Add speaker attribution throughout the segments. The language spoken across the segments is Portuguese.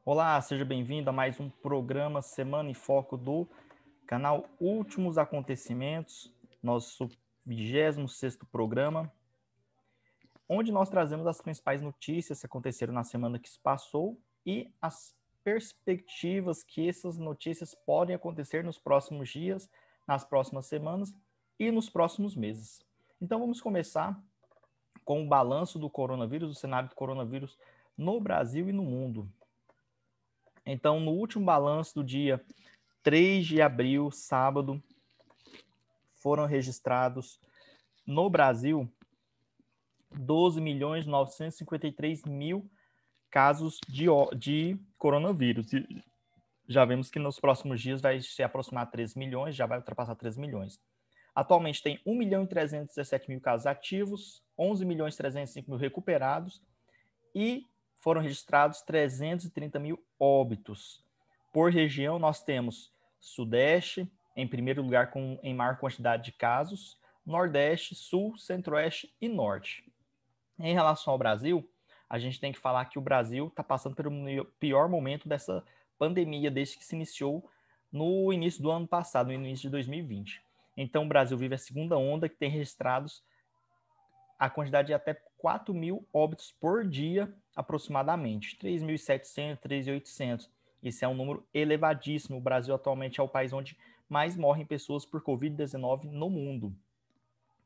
Speaker 1: Olá, seja bem-vindo a mais um programa Semana em Foco do canal Últimos Acontecimentos, nosso 26º programa, onde nós trazemos as principais notícias que aconteceram na semana que se passou e as perspectivas que essas notícias podem acontecer nos próximos dias, nas próximas semanas e nos próximos meses. Então vamos começar com o balanço do coronavírus, do cenário do coronavírus no Brasil e no mundo. Então, no último balanço do dia 3 de abril, sábado, foram registrados no Brasil 12.953.000 casos de coronavírus. E já vemos que nos próximos dias vai se aproximar 3 milhões, já vai ultrapassar 3 milhões. Atualmente tem 1.317.000 casos ativos, 11.305.000 recuperados e foram registrados 330.000 óbitos. Por região, nós temos Sudeste, em primeiro lugar em maior quantidade de casos, Nordeste, Sul, Centro-Oeste e Norte. Em relação ao Brasil, a gente tem que falar que o Brasil está passando pelo pior momento dessa pandemia desde que se iniciou no início do ano passado, no início de 2020. Então, o Brasil vive a segunda onda, que tem registrados a quantidade de até 4.000 óbitos por dia, aproximadamente, 3.700, 3.800. Esse é um número elevadíssimo. O Brasil atualmente é o país onde mais morrem pessoas por Covid-19 no mundo.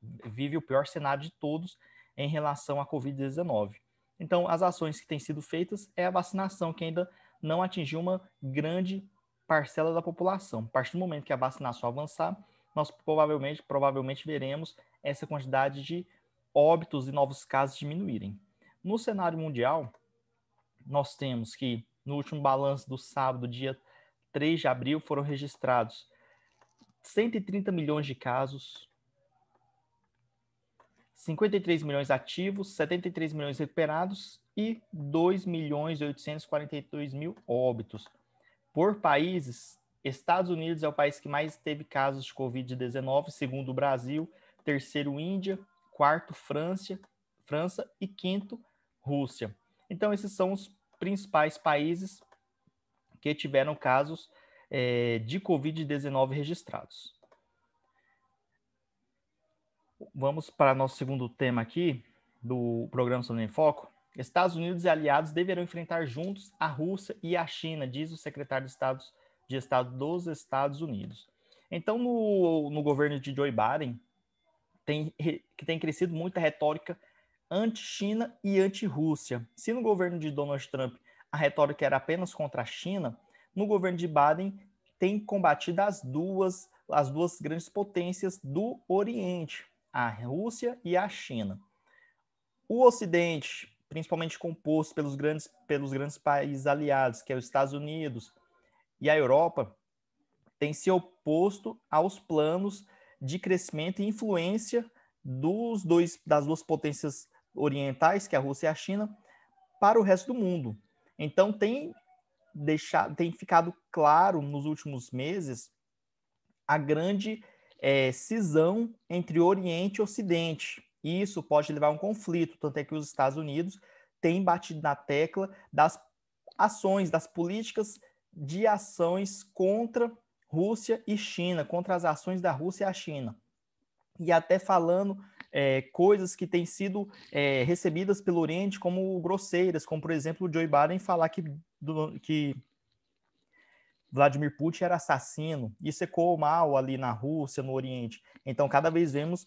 Speaker 1: Vive o pior cenário de todos em relação à Covid-19. Então, as ações que têm sido feitas é a vacinação, que ainda não atingiu uma grande parcela da população. A partir do momento que a vacinação avançar, nós provavelmente veremos essa quantidade de óbitos e novos casos diminuírem. No cenário mundial, nós temos que, no último balanço do sábado, dia 3 de abril, foram registrados 130 milhões de casos, 53 milhões ativos, 73 milhões recuperados e 2.842.000 óbitos. Por países, Estados Unidos é o país que mais teve casos de Covid-19, segundo o Brasil, terceiro Índia, quarto França e quinto Rússia. Então, esses são os principais países que tiveram casos de Covid-19 registrados. Vamos para nosso segundo tema aqui do programa Semana em Foco. Estados Unidos e aliados deverão enfrentar juntos a Rússia e a China, diz o secretário de Estado dos Estados Unidos. Então, no governo de Joe Biden, tem crescido muito a retórica anti-China e anti-Rússia. Se no governo de Donald Trump a retórica era apenas contra a China, no governo de Biden tem combatido as duas grandes potências do Oriente, a Rússia e a China. O Ocidente, principalmente composto pelos grandes países aliados, que é os Estados Unidos e a Europa, tem se oposto aos planos de crescimento e influência das duas potências orientais, que é a Rússia e a China, para o resto do mundo. Então tem ficado claro nos últimos meses a grande cisão entre Oriente e Ocidente. E isso pode levar a um conflito, tanto é que os Estados Unidos têm batido na tecla das ações, das políticas de ações contra Rússia e China, contra as ações da Rússia e a China. E até falando coisas que têm sido recebidas pelo Oriente como grosseiras, como, por exemplo, o Joe Biden falar que Vladimir Putin era assassino. Isso ecoou mal ali na Rússia, no Oriente. Então, cada vez vemos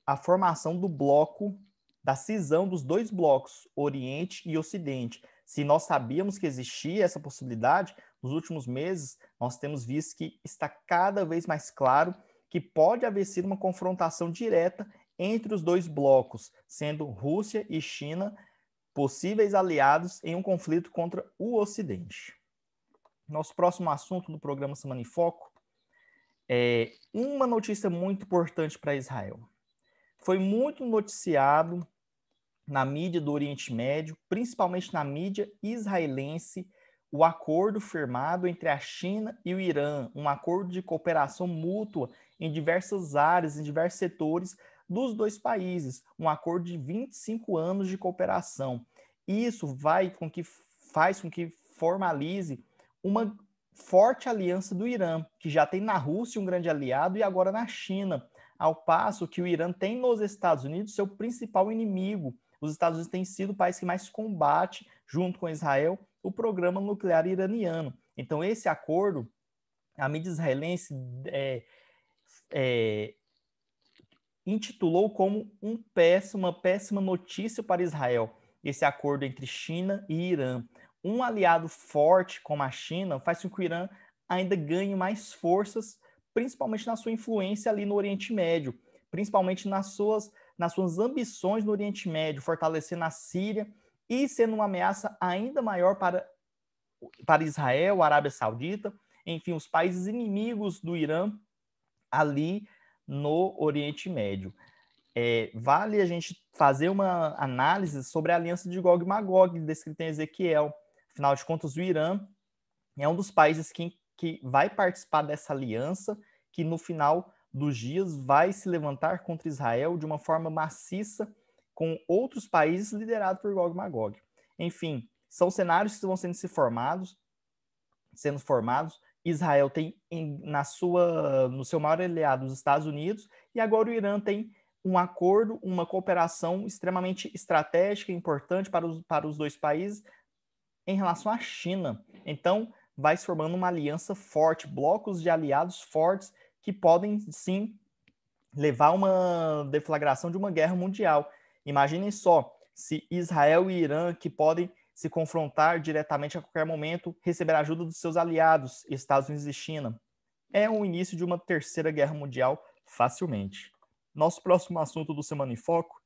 Speaker 1: a formação do bloco, da cisão dos dois blocos, Oriente e Ocidente. Se nós sabíamos que existia essa possibilidade, nos últimos meses, nós temos visto que está cada vez mais claro que pode haver sido uma confrontação direta entre os dois blocos, sendo Rússia e China possíveis aliados em um conflito contra o Ocidente. Nosso próximo assunto do programa Semana em Foco é uma notícia muito importante para Israel. Foi muito noticiado na mídia do Oriente Médio, principalmente na mídia israelense, o acordo firmado entre a China e o Irã, um acordo de cooperação mútua em diversas áreas, em diversos setores dos dois países, um acordo de 25 anos de cooperação. Isso faz com que formalize uma forte aliança do Irã, que já tem na Rússia um grande aliado e agora na China, ao passo que o Irã tem nos Estados Unidos seu principal inimigo. Os Estados Unidos têm sido o país que mais combate, junto com Israel, o programa nuclear iraniano. Então, esse acordo, a mídia israelense intitulou como uma péssima notícia para Israel, esse acordo entre China e Irã. Um aliado forte como a China faz com que o Irã ainda ganhe mais forças, principalmente na sua influência ali no Oriente Médio, principalmente nas suas ambições no Oriente Médio, fortalecendo a Síria e sendo uma ameaça ainda maior para Israel, a Arábia Saudita, enfim, os países inimigos do Irã ali no Oriente Médio. Vale a gente fazer uma análise sobre a aliança de Gog e Magog, descrita em Ezequiel. Afinal de contas, o Irã é um dos países que vai participar dessa aliança, que no final dos dias vai se levantar contra Israel de uma forma maciça, com outros países liderados por Gog e Magog. Enfim, são cenários que vão sendo formados. Israel tem no seu maior aliado os Estados Unidos, e agora o Irã tem um acordo, uma cooperação extremamente estratégica e importante para os dois países em relação à China. Então, vai se formando uma aliança forte, blocos de aliados fortes que podem, sim, levar a uma deflagração de uma guerra mundial. Imaginem só, se Israel e Irã, que podem se confrontar diretamente a qualquer momento, receber ajuda dos seus aliados, Estados Unidos e China. É o início de uma terceira guerra mundial facilmente. Nosso próximo assunto do Semana em Foco.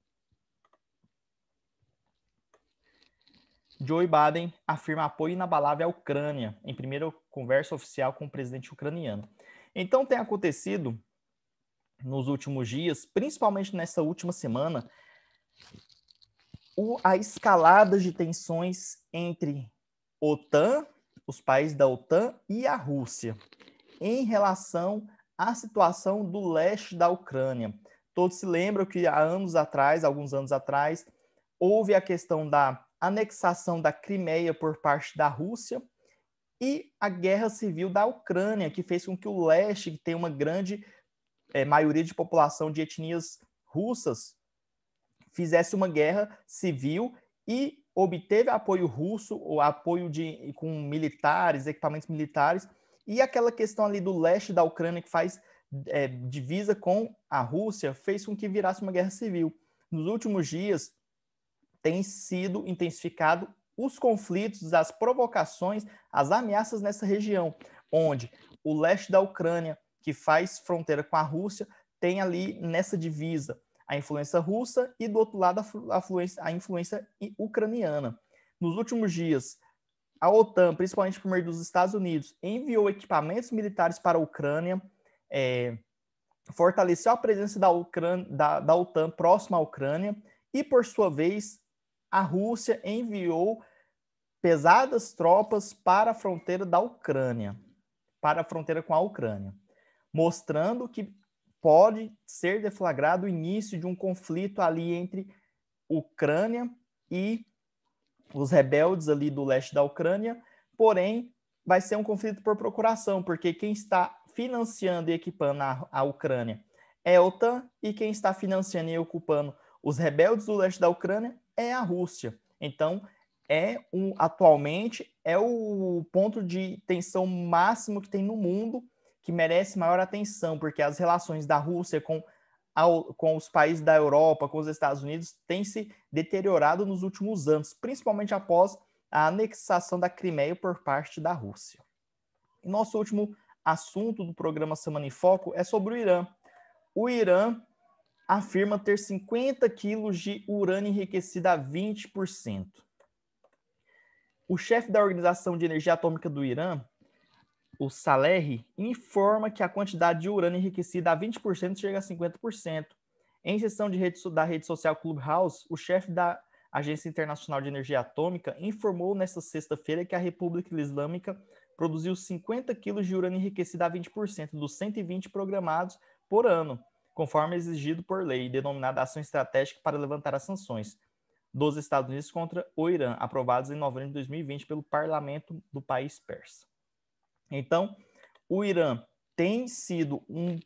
Speaker 1: Joe Biden afirma apoio inabalável à Ucrânia em primeira conversa oficial com o presidente ucraniano. Então tem acontecido nos últimos dias, principalmente nessa última semana, a escalada de tensões entre OTAN, os países da OTAN e a Rússia, em relação à situação do leste da Ucrânia. Todos se lembram que alguns anos atrás, houve a questão da anexação da Crimeia por parte da Rússia e a guerra civil da Ucrânia, que fez com que o leste, que tem uma grande maioria de população de etnias russas, fizesse uma guerra civil e obteve apoio russo, ou apoio com militares, equipamentos militares, e aquela questão ali do leste da Ucrânia que faz divisa com a Rússia, fez com que virasse uma guerra civil. Nos últimos dias, tem sido intensificado os conflitos, as provocações, as ameaças nessa região, onde o leste da Ucrânia, que faz fronteira com a Rússia, tem ali nessa divisa a influência russa e do outro lado a influência ucraniana. Nos últimos dias, a OTAN, principalmente por meio dos Estados Unidos, enviou equipamentos militares para a Ucrânia, fortaleceu a presença da OTAN próxima à Ucrânia e, por sua vez, a Rússia enviou pesadas tropas para a fronteira da Ucrânia, para a fronteira com a Ucrânia, mostrando que pode ser deflagrado o início de um conflito ali entre Ucrânia e os rebeldes ali do leste da Ucrânia, porém vai ser um conflito por procuração, porque quem está financiando e equipando a Ucrânia é a OTAN e quem está financiando e ocupando os rebeldes do leste da Ucrânia é a Rússia. Então, atualmente é o ponto de tensão máximo que tem no mundo, que merece maior atenção, porque as relações da Rússia com os países da Europa, com os Estados Unidos, têm se deteriorado nos últimos anos, principalmente após a anexação da Crimeia por parte da Rússia. E nosso último assunto do programa Semana em Foco é sobre o Irã. O Irã afirma ter 50 quilos de urânio enriquecido a 20%. O chefe da Organização de Energia Atômica do Irã, o Salehi, informa que a quantidade de urânio enriquecido a 20% chega a 50%. Em sessão da rede social Clubhouse, o chefe da Agência Internacional de Energia Atômica informou nesta sexta-feira que a República Islâmica produziu 50 quilos de urânio enriquecido a 20% dos 120 programados por ano, conforme exigido por lei, denominada Ação Estratégica para Levantar as Sanções. dos Estados Unidos contra o Irã, aprovados em novembro de 2020 pelo parlamento do país persa. Então, o Irã tem sido um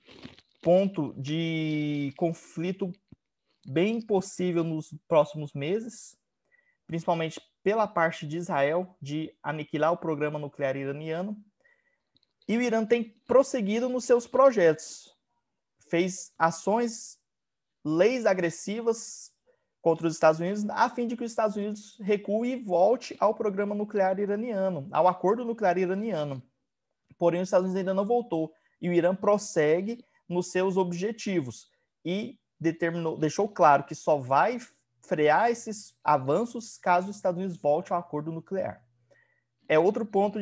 Speaker 1: ponto de conflito bem possível nos próximos meses, principalmente pela parte de Israel, de aniquilar o programa nuclear iraniano. E o Irã tem prosseguido nos seus projetos. Fez ações, leis agressivas contra os Estados Unidos, a fim de que os Estados Unidos recue e volte ao programa nuclear iraniano, ao acordo nuclear iraniano. Porém, os Estados Unidos ainda não voltou. E o Irã prossegue nos seus objetivos. E deixou claro que só vai frear esses avanços caso os Estados Unidos volte ao acordo nuclear. É outro ponto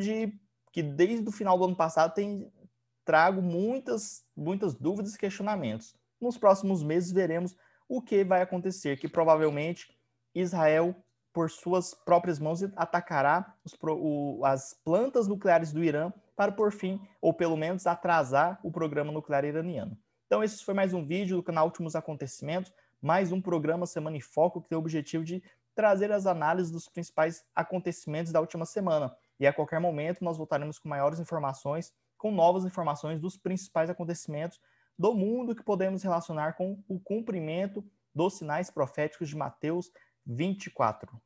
Speaker 1: que desde o final do ano passado tem trago muitas dúvidas e questionamentos. Nos próximos meses veremos o que vai acontecer, que provavelmente Israel, por suas próprias mãos, atacará as plantas nucleares do Irã para por fim, ou pelo menos atrasar o programa nuclear iraniano. Então esse foi mais um vídeo do canal Últimos Acontecimentos, mais um programa Semana em Foco que tem o objetivo de trazer as análises dos principais acontecimentos da última semana. E a qualquer momento nós voltaremos com maiores informações, com novas informações dos principais acontecimentos do mundo que podemos relacionar com o cumprimento dos sinais proféticos de Mateus 24.